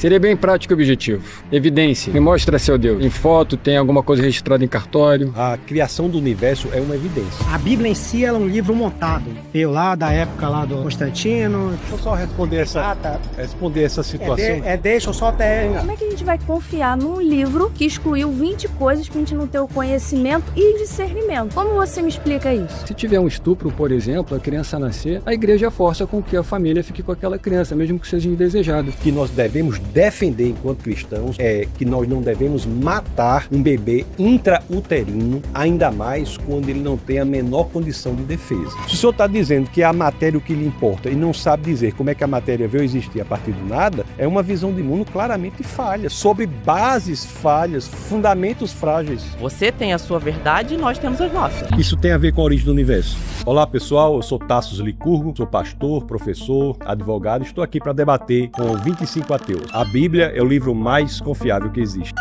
Seria bem prático e objetivo. Evidência. Me mostra seu Deus. Em foto, tem alguma coisa registrada em cartório. A criação do universo é uma evidência. A Bíblia em si ela é um livro montado. Veio lá da época lá do Constantino. Deixa eu só responder essa situação. Deixa eu só até... Como é que a gente vai confiar num livro que excluiu 20 coisas pra gente não ter o conhecimento e discernimento? Como você me explica isso? Se tiver um estupro, por exemplo, a criança nascer, a igreja força com que a família fique com aquela criança, mesmo que seja indesejado. O que nós devemos defender enquanto cristãos é que nós não devemos matar um bebê intrauterino, ainda mais quando ele não tem a menor condição de defesa. Se o senhor está dizendo que é a matéria o que lhe importa e não sabe dizer como é que a matéria veio existir a partir do nada, é uma visão de mundo claramente falha, sobre bases falhas, fundamentos frágeis. Você tem a sua verdade e nós temos as nossas. Isso tem a ver com a origem do universo. Olá pessoal, eu sou Tassos Licurgo, sou pastor, professor, advogado, estou aqui para debater com 25 ateus. A Bíblia é o livro mais confiável que existe.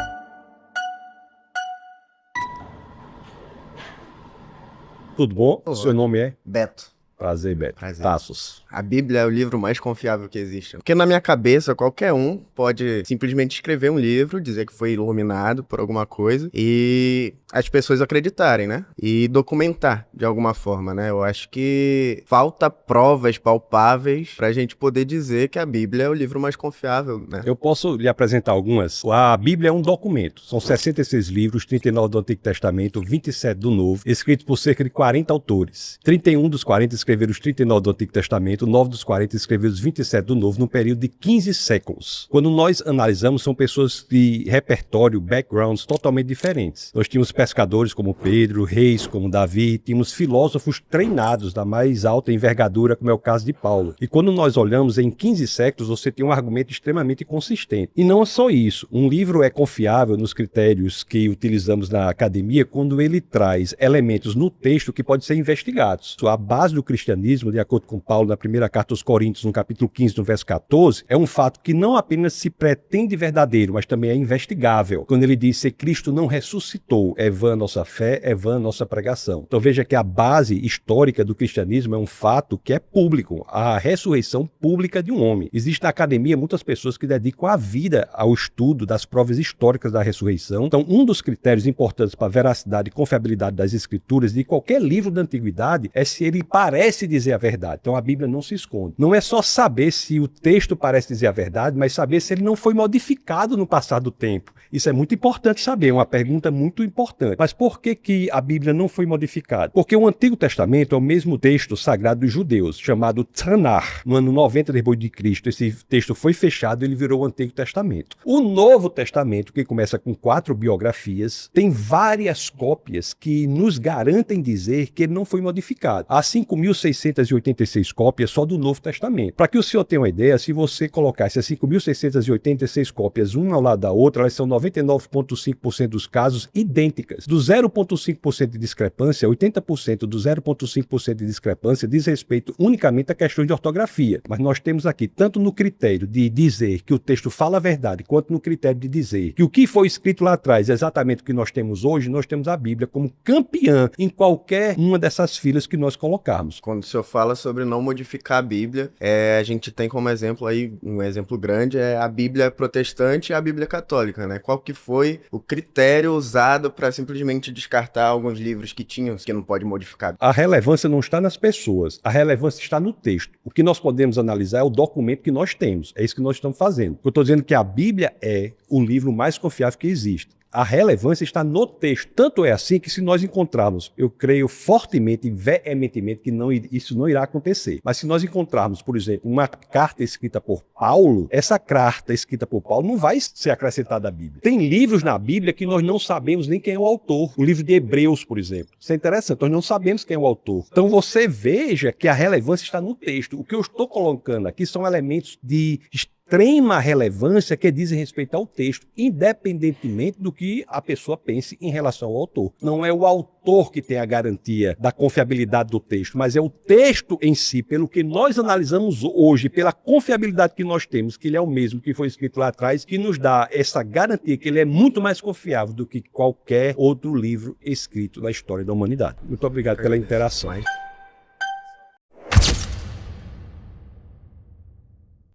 Tudo bom? O seu nome é? Beto. Prazer, Beto. Prazer. Tassos. A Bíblia é o livro mais confiável que existe. Porque na minha cabeça, qualquer um pode simplesmente escrever um livro, dizer que foi iluminado por alguma coisa e as pessoas acreditarem, né? E documentar de alguma forma, né? Eu acho que falta provas palpáveis pra gente poder dizer que a Bíblia é o livro mais confiável, né? Eu posso lhe apresentar algumas. A Bíblia é um documento. São 66 livros, 39 do Antigo Testamento, 27 do Novo, escritos por cerca de 40 autores. 31 dos 40 escreveram os 39 do Antigo Testamento, 9 dos 40 escreveram os 27 do Novo, num período de 15 séculos. Quando nós analisamos, são pessoas de repertório, backgrounds totalmente diferentes. Nós tínhamos pescadores como Pedro, reis como Davi, tínhamos filósofos treinados da mais alta envergadura, como é o caso de Paulo. E quando nós olhamos em 15 séculos, você tem um argumento extremamente consistente. E não é só isso. Um livro é confiável nos critérios que utilizamos na academia quando ele traz elementos no texto que podem ser investigados. A base do cristianismo, de acordo com Paulo, na primeira carta aos Coríntios, no capítulo 15, no verso 14, é um fato que não apenas se pretende verdadeiro, mas também é investigável. Quando ele diz que Cristo não ressuscitou, é vã a nossa fé, é vã a nossa pregação. Então veja que a base histórica do cristianismo é um fato que é público, a ressurreição pública de um homem. Existe na academia muitas pessoas que dedicam a vida ao estudo das provas históricas da ressurreição. Então um dos critérios importantes para a veracidade e confiabilidade das escrituras de qualquer livro da antiguidade é se ele parece dizer a verdade. Então a Bíblia não se esconde. Não é só saber se o texto parece dizer a verdade, mas saber se ele não foi modificado no passar do tempo. Isso é muito importante saber, é uma pergunta muito importante. Mas por que a Bíblia não foi modificada? Porque o Antigo Testamento é o mesmo texto sagrado dos judeus, chamado Tanakh. No ano 90 depois de Cristo, esse texto foi fechado e ele virou o Antigo Testamento. O Novo Testamento, que começa com 4 biografias, tem várias cópias que nos garantem dizer que ele não foi modificado. Há 5.686 cópias só do Novo Testamento. Para que o senhor tenha uma ideia, se você colocar essas 5.686 cópias uma ao lado da outra, elas são 99,5% dos casos idênticas. Do 0,5% de discrepância, 80% do 0,5% de discrepância diz respeito unicamente a questões de ortografia. Mas nós temos aqui, tanto no critério de dizer que o texto fala a verdade, quanto no critério de dizer que o que foi escrito lá atrás é exatamente o que nós temos hoje, nós temos a Bíblia como campeã em qualquer uma dessas filas que nós colocarmos. Quando o senhor fala sobre não modificar a Bíblia, a gente tem como exemplo aí, um exemplo grande, é a Bíblia protestante e a Bíblia católica, né? Qual que foi o critério usado para simplesmente descartar alguns livros que tinham, que não pode modificar? A relevância não está nas pessoas, a relevância está no texto. O que nós podemos analisar é o documento que nós temos, é isso que nós estamos fazendo. Eu estou dizendo que a Bíblia é o livro mais confiável que existe. A relevância está no texto. Tanto é assim que se nós encontrarmos, eu creio fortemente e veementemente que isso não irá acontecer. Mas se nós encontrarmos, por exemplo, uma carta escrita por Paulo, essa carta escrita por Paulo não vai ser acrescentada à Bíblia. Tem livros na Bíblia que nós não sabemos nem quem é o autor. O livro de Hebreus, por exemplo. Isso é interessante, nós não sabemos quem é o autor. Então você veja que a relevância está no texto. O que eu estou colocando aqui são elementos de extrema relevância que dizem respeito ao texto, independentemente do que a pessoa pense em relação ao autor. Não é o autor que tem a garantia da confiabilidade do texto, mas é o texto em si, pelo que nós analisamos hoje, pela confiabilidade que nós temos, que ele é o mesmo que foi escrito lá atrás, que nos dá essa garantia que ele é muito mais confiável do que qualquer outro livro escrito na história da humanidade. Muito obrigado pela interação.